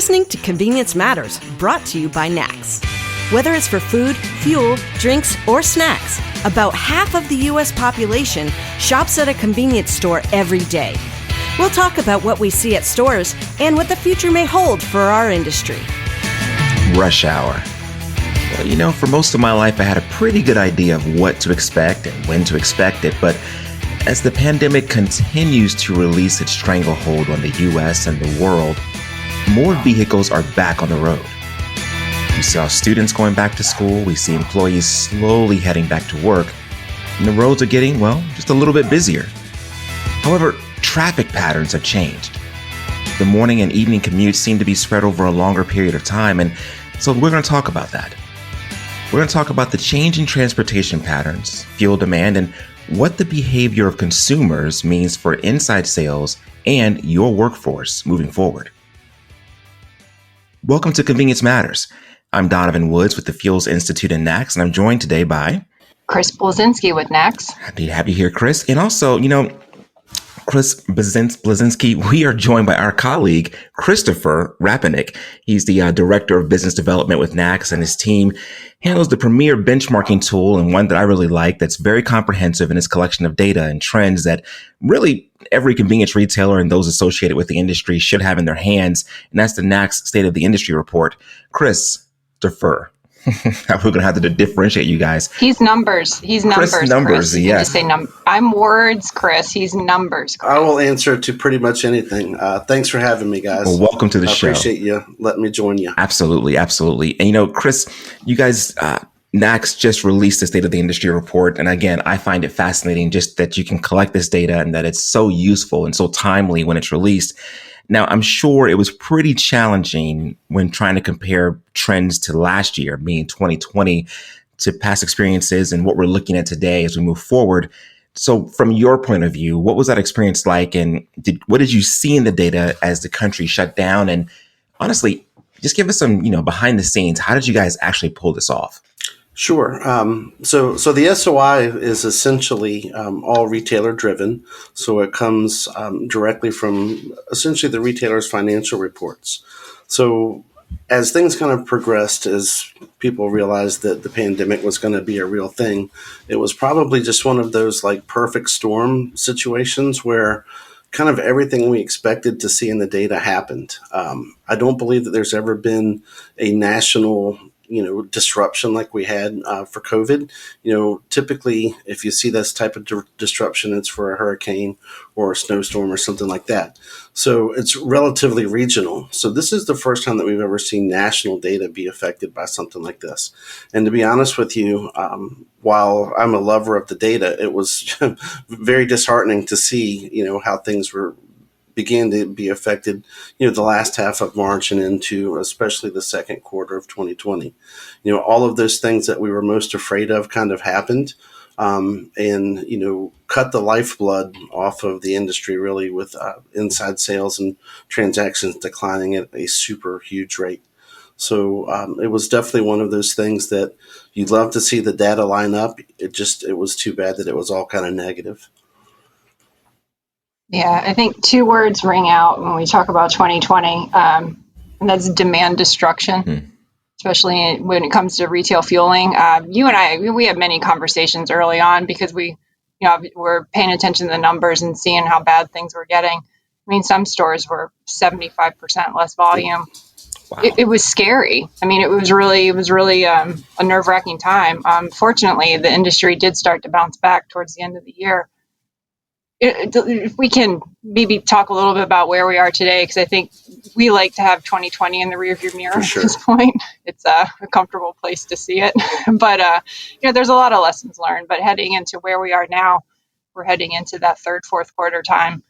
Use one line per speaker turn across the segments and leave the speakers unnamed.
listening to Convenience Matters, brought to you by NACS. Whether it's for food, fuel, drinks, or snacks, about half of the U.S. population shops at a convenience store every day. We'll talk about what we see at stores and what the future may hold for our industry.
Rush hour. Well, for most of my life, I had a pretty good idea of what to expect and when to expect it, but as the pandemic continues to release its stranglehold on the U.S. and the world, more vehicles are back on the road. We saw students going back to school, we see employees slowly heading back to work, and the roads are getting, just a little bit busier. However, traffic patterns have changed. The morning and evening commutes seem to be spread over a longer period of time, and so we're going to talk about that. We're going to talk about the change in transportation patterns, fuel demand, and what the behavior of consumers means for inside sales and your workforce moving forward. Welcome to Convenience Matters. I'm Donovan Woods with the Fuels Institute and NACS, and I'm joined today by
Chris Blasinsky with NACS.
Happy to have you here, Chris. And also, Chris Blasinsky, we are joined by our colleague, Christopher Rapanick. He's the Director of Business Development with NACS, and his team handles the premier benchmarking tool, and one that I really like that's very comprehensive in its collection of data and trends that really every convenience retailer and those associated with the industry should have in their hands. And that's the NACS State of the Industry Report. Christopher. We're going to have to differentiate you guys.
He's numbers.
Chris numbers, yes.
I'm words, Chris. He's numbers, Chris.
I will answer to pretty much anything. Thanks for having me, guys.
Well, welcome to the show.
I appreciate you letting me join you.
Absolutely. And Chris, you guys, NACS just released the State of the Industry Report. And again, I find it fascinating just that you can collect this data and that it's so useful and so timely when it's released. Now, I'm sure it was pretty challenging when trying to compare trends to last year, meaning 2020, to past experiences and what we're looking at today as we move forward. So from your point of view, what was that experience like? And what did you see in the data as the country shut down? And honestly, just give us some, behind the scenes. How did you guys actually pull this off?
Sure. So the SOI is essentially all retailer driven. So it comes directly from essentially the retailer's financial reports. So as things kind of progressed, as people realized that the pandemic was going to be a real thing, it was probably just one of those like perfect storm situations where kind of everything we expected to see in the data happened. I don't believe that there's ever been a national disruption like we had for COVID. Typically, if you see this type of disruption, it's for a hurricane or a snowstorm or something like that. So it's relatively regional. So this is the first time that we've ever seen national data be affected by something like this. And to be honest with you, while I'm a lover of the data, it was very disheartening to see, how things began to be affected, the last half of March and into especially the second quarter of 2020. All of those things that we were most afraid of kind of happened and cut the lifeblood off of the industry really with inside sales and transactions declining at a super huge rate. So it was definitely one of those things that you'd love to see the data line up. It was too bad that it was all kind of negative.
Yeah, I think two words ring out when we talk about 2020, and that's demand destruction, especially when it comes to retail fueling. You and I, we had many conversations early on because we, were paying attention to the numbers and seeing how bad things were getting. I mean, some stores were 75% less volume. Wow. It was scary. I mean, it was really a nerve-wracking time. Fortunately, the industry did start to bounce back towards the end of the year. If we can maybe talk a little bit about where we are today, because I think we like to have 2020 in the rearview mirror at this point. It's a comfortable place to see it. But, there's a lot of lessons learned. But heading into where we are now, we're heading into that third, fourth quarter time.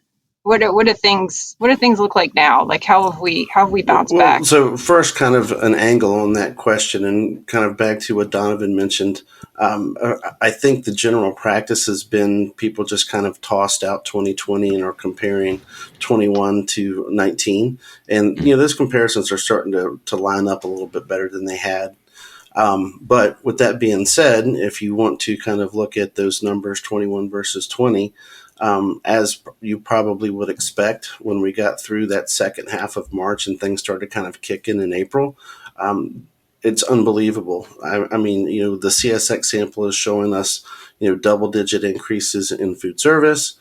What do things look like now? Like how have we bounced back?
So first, kind of an angle on that question, and kind of back to what Donovan mentioned. I think the general practice has been people just kind of tossed out 2020 and are comparing 21 to 19, and those comparisons are starting to line up a little bit better than they had. But with that being said, if you want to kind of look at those numbers, 21 versus 20, as you probably would expect when we got through that second half of March and things started kind of kicking in April, it's unbelievable. I mean, the CSX sample is showing us, double-digit increases in food service.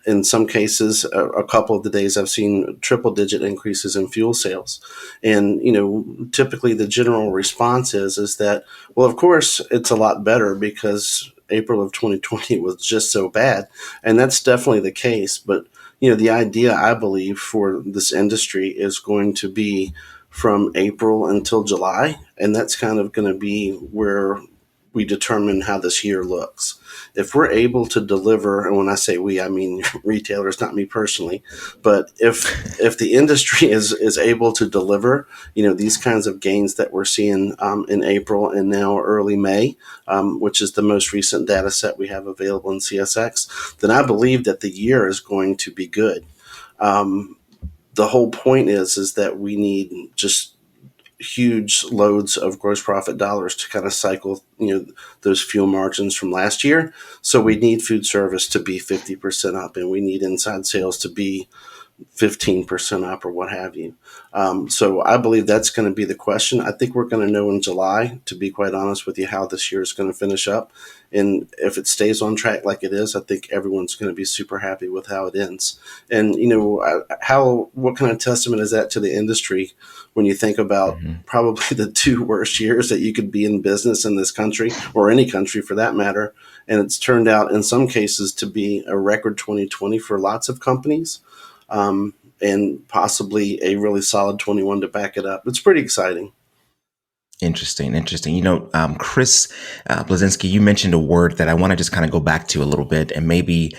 In some cases, a couple of the days I've seen triple-digit increases in fuel sales. And, typically the general response is that, well, of course, it's a lot better because April of 2020 was just so bad. And that's definitely the case. But, the idea, I believe, for this industry is going to be from April until July. And that's kind of going to be where we determine how this year looks. If we're able to deliver, and when I say we, I mean retailers, not me personally, but if the industry is able to deliver, these kinds of gains that we're seeing in April and now early May, which is the most recent data set we have available in CSX, then I believe that the year is going to be good. The whole point is that we need just huge loads of gross profit dollars to kind of cycle, those fuel margins from last year. So we need food service to be 50% up, and we need inside sales to be 15% up or what have you. So I believe that's going to be the question. I think we're going to know in July, to be quite honest with you, how this year is going to finish up. And if it stays on track like it is, I think everyone's going to be super happy with how it ends. And, what kind of testament is that to the industry when you think about probably the two worst years that you could be in business in this country, or any country for that matter. And it's turned out in some cases to be a record 2020 for lots of companies. And possibly a really solid 21 to back it up. It's pretty exciting.
Interesting. Chris Blasinsky, you mentioned a word that I want to just kind of go back to a little bit, and maybe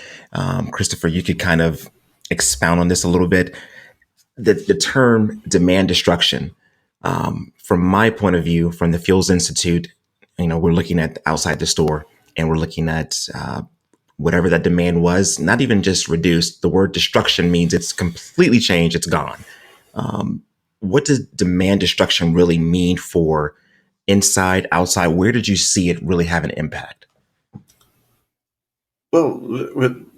Christopher, you could kind of expound on this a little bit. The term demand destruction, from my point of view, from the Fuels Institute, we're looking at outside the store, and we're looking at whatever that demand was, not even just reduced. The word destruction means it's completely changed. It's gone. What does demand destruction really mean for inside, outside? Where did you see it really have an impact?
Well,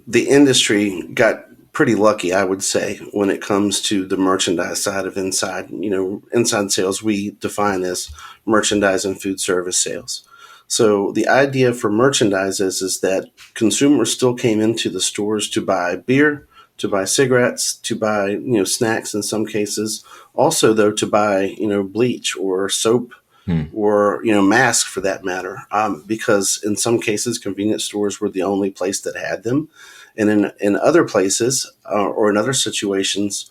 the industry got pretty lucky, I would say, when it comes to the merchandise side of inside. Inside sales we define as merchandise and food service sales. So the idea for merchandise is that consumers still came into the stores to buy beer, to buy cigarettes, to buy, snacks in some cases. Also, though, to buy, bleach or soap or, masks for that matter, because in some cases, convenience stores were the only place that had them. And in other places or in other situations,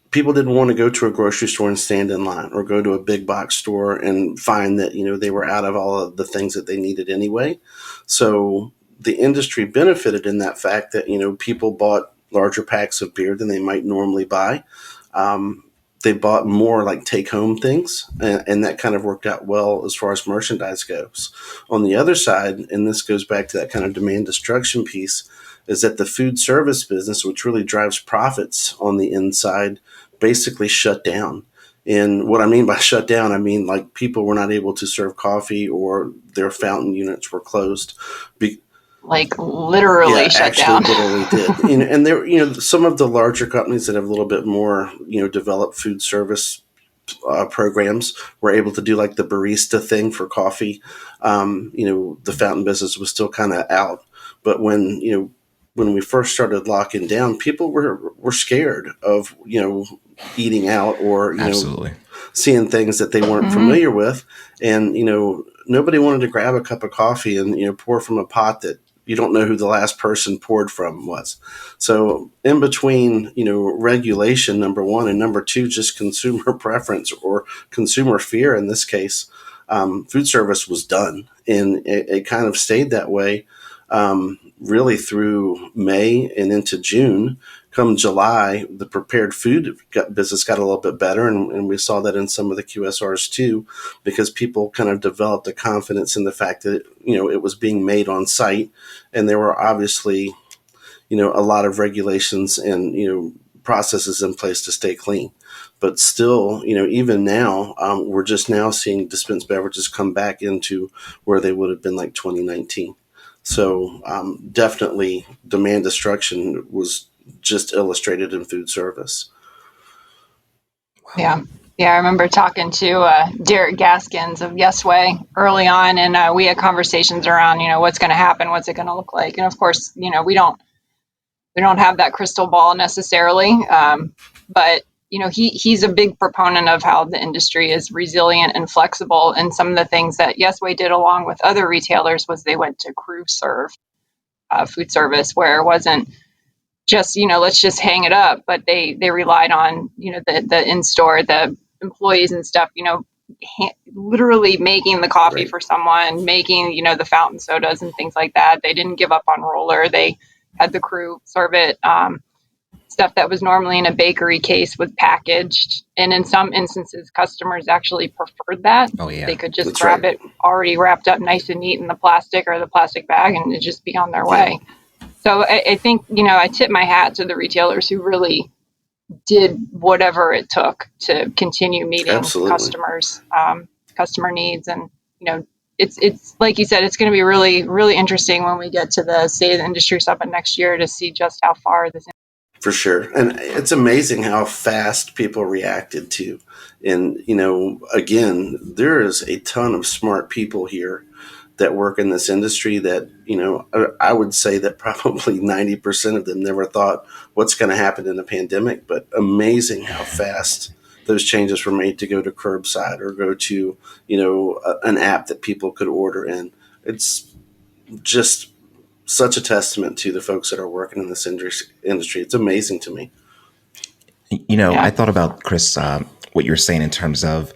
people didn't want to go to a grocery store and stand in line, or go to a big box store and find that, they were out of all of the things that they needed anyway. So the industry benefited in that fact that, people bought larger packs of beer than they might normally buy. They bought more like take home things, and that kind of worked out well as far as merchandise goes. On the other side, and this goes back to that kind of demand destruction piece, is that the food service business, which really drives profits on the inside, basically shut down. And what I mean by shut down, I mean like people were not able to serve coffee, or their fountain units were closed.
Like literally shut down.
Literally did. And there, some of the larger companies that have a little bit more, developed food service programs were able to do like the barista thing for coffee. The fountain business was still kind of out. But when we first started locking down, people were scared of, eating out, or,
Absolutely.
Seeing things that they weren't familiar with. And, nobody wanted to grab a cup of coffee and, pour from a pot that you don't know who the last person poured from was. So in between, regulation, number one, and number two, just consumer preference or consumer fear in this case, food service was done. And it kind of stayed that way really through May and into June. Come July, the prepared food business got a little bit better, and we saw that in some of the QSRs too, because people kind of developed a confidence in the fact that, it was being made on site, and there were obviously, a lot of regulations and, processes in place to stay clean. but still, even now, we're just now seeing dispensed beverages come back into where they would have been like 2019. So definitely demand destruction was just illustrated in food service.
Yeah. Yeah, I remember talking to Derek Gaskins of Yesway early on, and we had conversations around, what's going to happen, what's it going to look like, and of course, we don't have that crystal ball necessarily, but he's a big proponent of how the industry is resilient and flexible. And some of the things that Yesway did along with other retailers was they went to crew serve food service, where it wasn't just let's just hang it up, but they relied on the in store, the employees and stuff, literally making the coffee
Right.
for someone, making the fountain sodas and things like that. They didn't give up on roller. They had the crew serve it. Stuff that was normally in a bakery case was packaged, and in some instances customers actually preferred that.
Oh, yeah.
They could just
That's
grab
right.
it already wrapped up nice and neat in the plastic or the plastic bag and it'd just be on their way. So I think, I tip my hat to the retailers who really did whatever it took to continue meeting
Absolutely.
customers, customer needs. And, it's like you said, it's going to be really, really interesting when we get to the State of the Industry Summit next year to see just how far this.
For sure. And it's amazing how fast people reacted to. And, again, there is a ton of smart people here that work in this industry that, I would say that probably 90% of them never thought what's going to happen in a pandemic, but amazing how fast those changes were made to go to curbside or go to, an app that people could order in. It's just such a testament to the folks that are working in this industry. It's amazing to me.
I thought about, Chris, what you're saying in terms of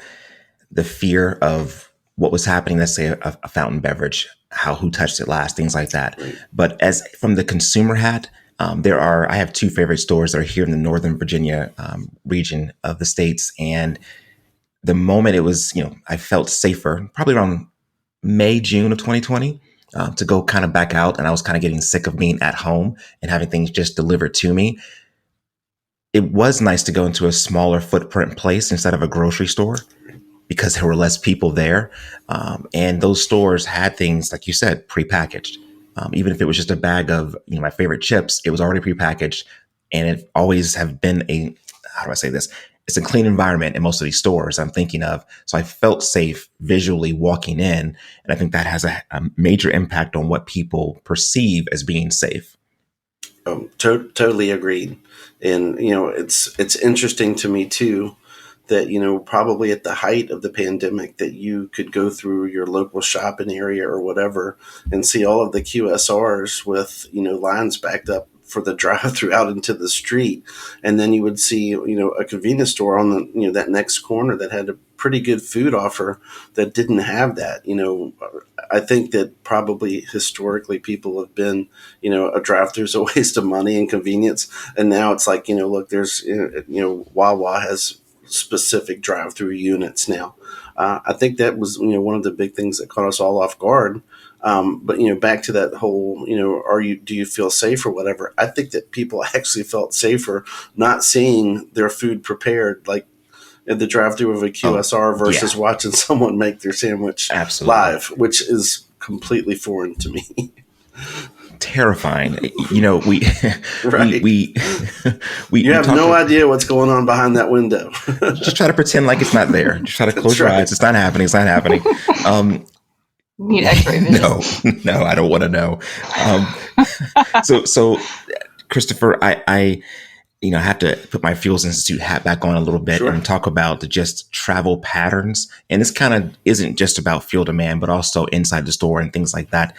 the fear of what was happening, let's say a fountain beverage, who touched it last, things like that.
Right.
But as from the consumer hat, I have two favorite stores that are here in the Northern Virginia region of the States. And the moment it was, I felt safer, probably around May, June of 2020, to go kind of back out. And I was kind of getting sick of being at home and having things just delivered to me. It was nice to go into a smaller footprint place instead of a grocery store because there were less people there. And those stores had things, like you said, prepackaged. Even if it was just a bag of, my favorite chips, it was already prepackaged. And it always have been how do I say this? It's a clean environment in most of these stores I'm thinking of. So I felt safe visually walking in. And I think that has a major impact on what people perceive as being safe.
Totally agreed. And, it's interesting to me too, that, probably at the height of the pandemic that you could go through your local shopping area or whatever and see all of the QSRs with, lines backed up for the drive-through out into the street. And then you would see, a convenience store on the, that next corner that had a pretty good food offer that didn't have that. I think that probably historically people have been, a drive-through is a waste of money and convenience. And now it's like, look, there's, Wawa has specific drive-through units now. I think that was, one of the big things that caught us all off guard. But back to that whole, do you feel safe or whatever? I think that people actually felt safer not seeing their food prepared, like at the drive-through of a QSR versus watching someone make their sandwich live, which is completely foreign to me.
Terrifying. We
right.
we
you have no idea what's going on behind that window.
Just try to pretend like it's not there. Just try to close your eyes. It's not happening. It's not happening.
Need X-ray vision.
No, I don't want to know. So Christopher, I have to put my Fuels Institute hat back on a little bit and talk about the just travel patterns. And this kind of isn't just about fuel demand, but also inside the store and things like that.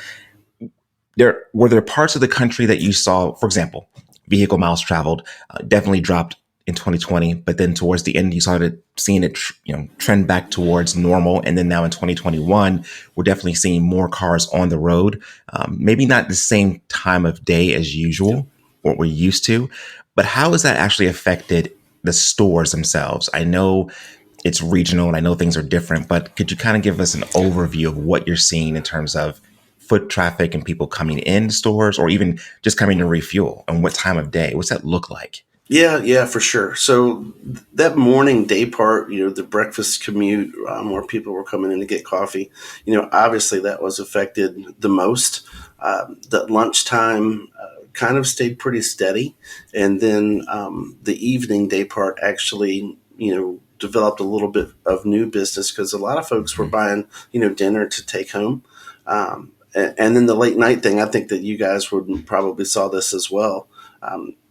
Were there parts of the country that you saw, for example, vehicle miles traveled definitely dropped in 2020, but then towards the end, you started seeing it, trend back towards normal. And then now in 2021, we're definitely seeing more cars on the road. Maybe not the same time of day as usual, what we're used to, but how has that actually affected the stores themselves? I know it's regional and I know things are different, but could you kind of give us an overview of what you're seeing in terms of foot traffic and people coming in stores or even just coming to refuel and what time of day? What's that look like?
Yeah, for sure. So that morning day part, the breakfast commute, where people were coming in to get coffee, obviously that was affected the most. That lunchtime kind of stayed pretty steady, and then the evening day part actually, developed a little bit of new business because a lot of folks were buying, dinner to take home. And then the late night thing, I think that you guys would probably saw this as well.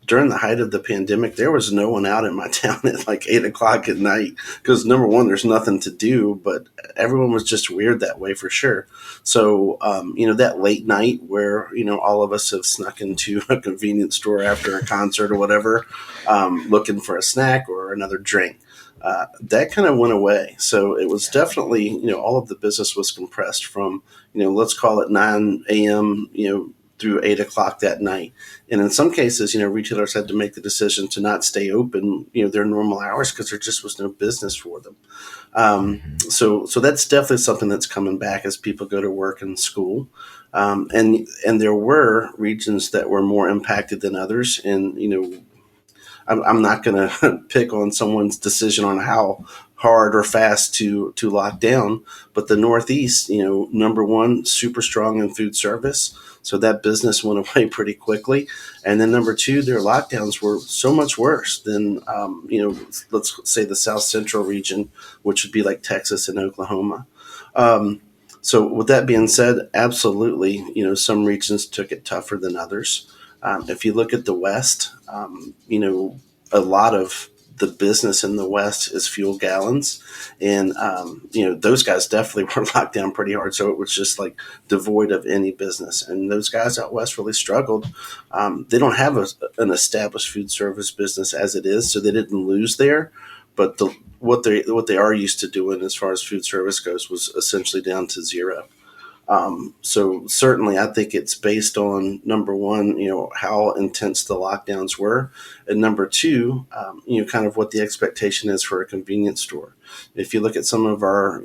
During the height of the pandemic, there was no one out in my town at like 8 o'clock at night because number one, there's nothing to do, but everyone was just weird that way for sure. So, that late night where, all of us have snuck into a convenience store after a concert or whatever, looking for a snack or another drink. That kind of went away. So it was definitely, all of the business was compressed from, let's call it 9 a.m., through 8 o'clock that night. And in some cases, retailers had to make the decision to not stay open, their normal hours because there just was no business for them. So that's definitely something that's coming back as people go to work and school. And there were regions that were more impacted than others. And, I'm not going to pick on someone's decision on how hard or fast to lock down, but the Northeast, number one, super strong in food service. So that business went away pretty quickly. And then number two, their lockdowns were so much worse than, let's say the South Central region, which would be like Texas and Oklahoma. So with that being said, absolutely, some regions took it tougher than others. If you look at the West, a lot of the business in the West is fuel gallons. And, those guys definitely were locked down pretty hard. So it was just like devoid of any business. And those guys out West really struggled. They don't have an established food service business as it is, so they didn't lose there. But what they are used to doing as far as food service goes was essentially down to zero. So certainly I think it's based on number one, how intense the lockdowns were. And number two, kind of what the expectation is for a convenience store. If you look at some of our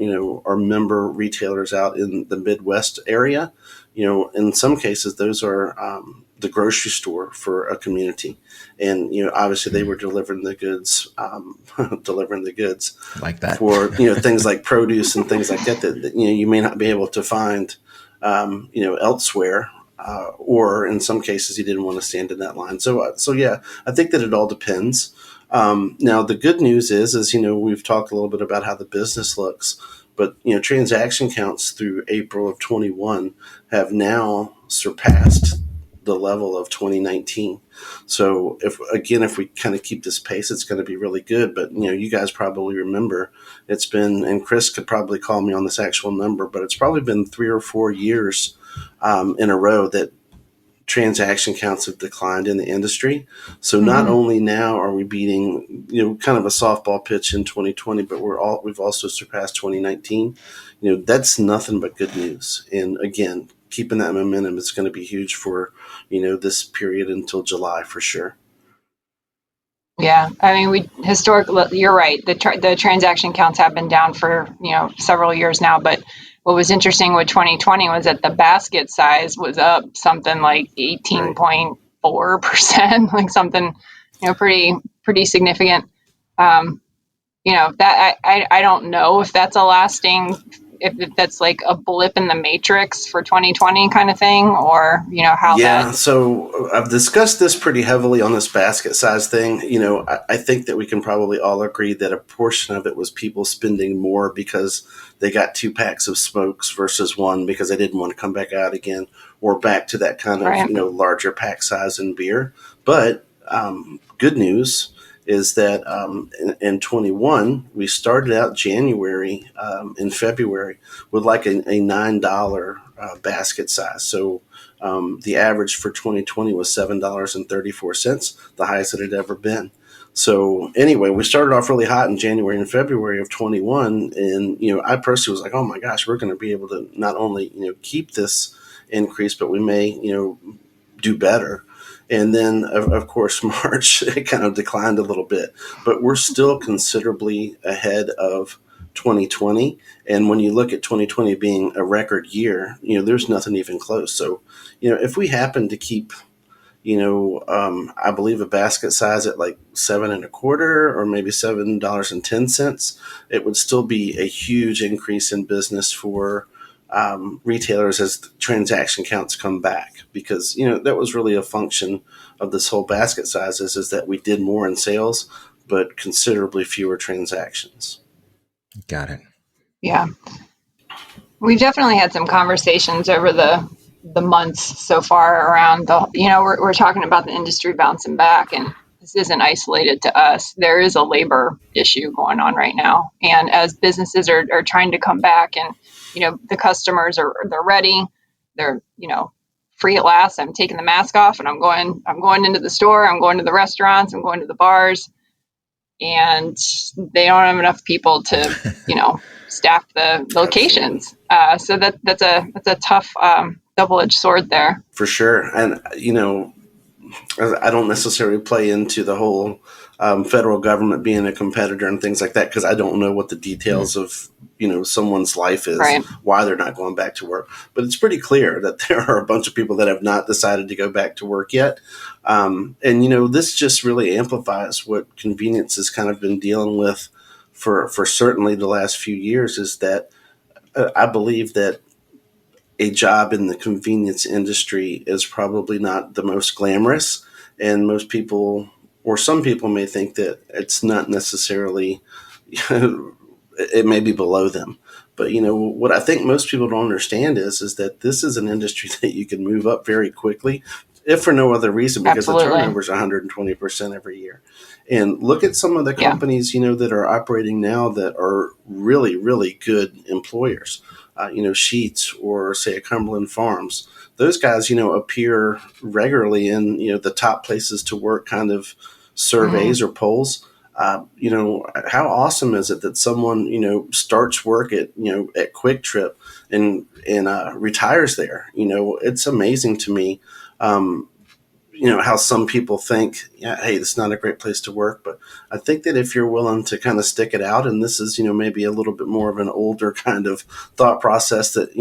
member retailers out in the Midwest area, in some cases, those are, the grocery store for a community. And, obviously they were delivering the goods,
like that
for, things like produce and things like that, you may not be able to find, elsewhere. Or in some cases, you didn't want to stand in that line. So yeah, I think that it all depends. Now the good news is, we've talked a little bit about how the business looks, but, transaction counts through April of 21 have now surpassed the level of 2019. So if we kind of keep this pace, it's going to be really good. But, you guys probably remember it's been, and Chris could probably call me on this actual number, but it's probably been 3 or 4 years in a row that transaction counts have declined in the industry. So not only now are we beating, kind of a softball pitch in 2020, but we've also surpassed 2019. That's nothing but good news. And again, keeping that momentum is going to be huge for, this period until July for sure.
Yeah, I mean, you're right. The transaction counts have been down for, several years now, but what was interesting with 2020 was that the basket size was up something like 18.4%, like something, pretty significant. That I don't know if that's a lasting, if that's like a blip in the matrix for 2020 kind of thing, or, how
Yeah, so I've discussed this pretty heavily on this basket size thing. I think that we can probably all agree that a portion of it was people spending more because they got 2 packs of smokes versus 1 because they didn't want to come back out again, or back to that kind of,
right.
Larger pack size in beer. But good news is that in 21, we started out January and February with like a $9 basket size. So the average for 2020 was $7.34, the highest it had ever been. So anyway, we started off really hot in January and February of 21. And, I personally was like, oh my gosh, we're going to be able to not only, keep this increase, but we may, do better. And then, of course, March, it kind of declined a little bit, but we're still considerably ahead of 2020. And when you look at 2020 being a record year, there's nothing even close. So, if we happen to keep, I believe a basket size at like $7.25 or maybe $7.10, it would still be a huge increase in business for retailers as the transaction counts come back, because that was really a function of this whole basket sizes, is that we did more in sales but considerably fewer transactions.
Got it.
Yeah. We've definitely had some conversations over the months so far around we're talking about the industry bouncing back, and this isn't isolated to us. There is a labor issue going on right now. And as businesses are trying to come back, and, the customers they're ready, they're, free at last. I'm taking the mask off and I'm going into the store, I'm going to the restaurants, I'm going to the bars, and they don't have enough people to, staff the locations. So that's a tough, double-edged sword there.
For sure. And, I don't necessarily play into the whole federal government being a competitor and things like that, because I don't know what the details of, someone's life is,
right,
why they're not going back to work. But it's pretty clear that there are a bunch of people that have not decided to go back to work yet. And, this just really amplifies what convenience has kind of been dealing with for certainly the last few years, is that I believe that a job in the convenience industry is probably not the most glamorous, and most people, or some people, may think that it's not necessarily, it may be below them. But what I think most people don't understand is that this is an industry that you can move up very quickly, if for no other reason, because
Absolutely.
the turnover is 120% every year. And look at some of the companies, that are operating now that are really, really good employers. Sheets, or say a Cumberland Farms. Those guys, appear regularly in, the top places to work kind of surveys or polls. How awesome is it that someone, starts work at Quick Trip and retires there? It's amazing to me. How some people think, hey, this is not a great place to work. But I think that if you're willing to kind of stick it out, and this is, maybe a little bit more of an older kind of thought process that,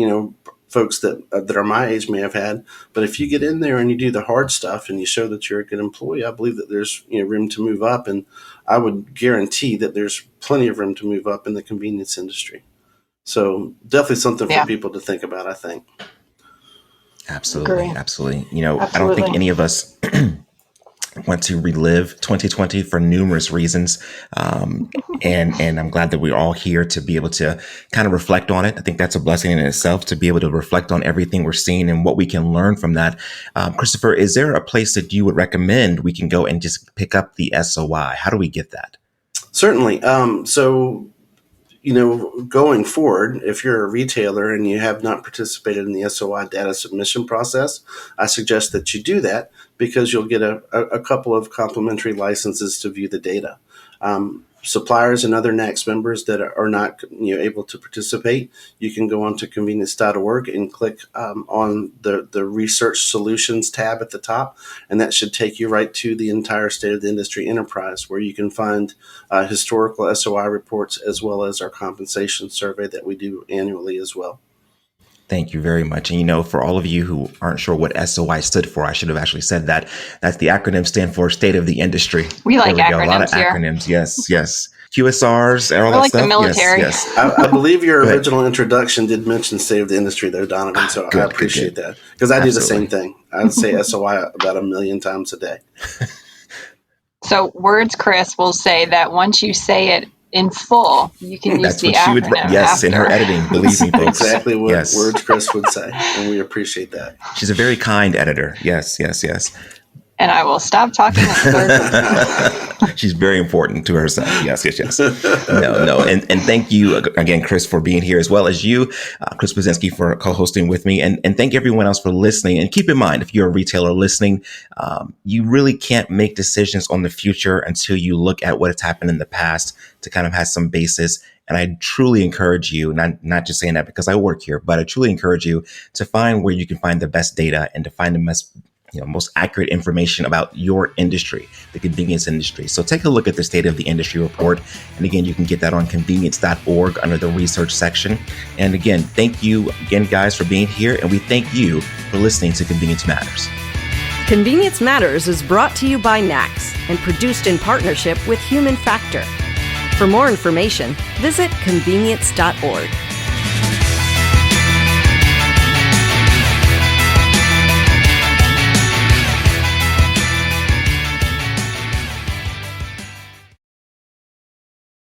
folks that are my age may have had. But if you get in there and you do the hard stuff and you show that you're a good employee, I believe that there's room to move up. And I would guarantee that there's plenty of room to move up in the convenience industry. So definitely something for people to think about, I think.
Absolutely. Absolutely. I don't think any of us want to relive 2020 for numerous reasons. And I'm glad that we're all here to be able to kind of reflect on it. I think that's a blessing in itself, to be able to reflect on everything we're seeing and what we can learn from that. Christopher, is there a place that you would recommend we can go and just pick up the SOI? How do we get that?
Certainly. Going forward, if you're a retailer and you have not participated in the SOI data submission process, I suggest that you do that, because you'll get a couple of complimentary licenses to view the data. Suppliers and other NACS members that are not able to participate, you can go onto convenience.org and click on the Research Solutions tab at the top, and that should take you right to the entire State of the Industry Enterprise, where you can find historical SOI reports, as well as our compensation survey that we do annually as well.
Thank you very much. And, for all of you who aren't sure what SOI stood for, I should have actually said that. That's the acronym stand for State of the Industry.
We like acronyms.
A lot of
here.
acronyms. Yes. QSRs, all that
like
stuff.
The military.
Yes.
I believe your original introduction did mention State of the Industry there, Donovan. So I appreciate that, because I do the same thing. I would say SOI about 1 million times a day.
So Words Chris will say that once you say it in full, you can use the acronym.
Yes, in her editing, believe me, folks.
Exactly what Words Chris would say, and we appreciate that.
She's a very kind editor. Yes.
And I will stop talking.
She's very important to herself. Yes. No. And thank you again, Chris, for being here, as well as you, Chris Blasinsky, for co-hosting with me. And thank everyone else for listening. And keep in mind, if you're a retailer listening, you really can't make decisions on the future until you look at what has happened in the past to kind of have some basis. And I truly encourage you, not just saying that because I work here, but I truly encourage you to find where you can find the best data and to find the most accurate information about your industry, the convenience industry. So take a look at the State of the Industry report. And again, you can get that on convenience.org under the research section. And again, thank you again, guys, for being here. And we thank you for listening to Convenience Matters.
Convenience Matters is brought to you by NACS and produced in partnership with Human Factor. For more information, visit convenience.org.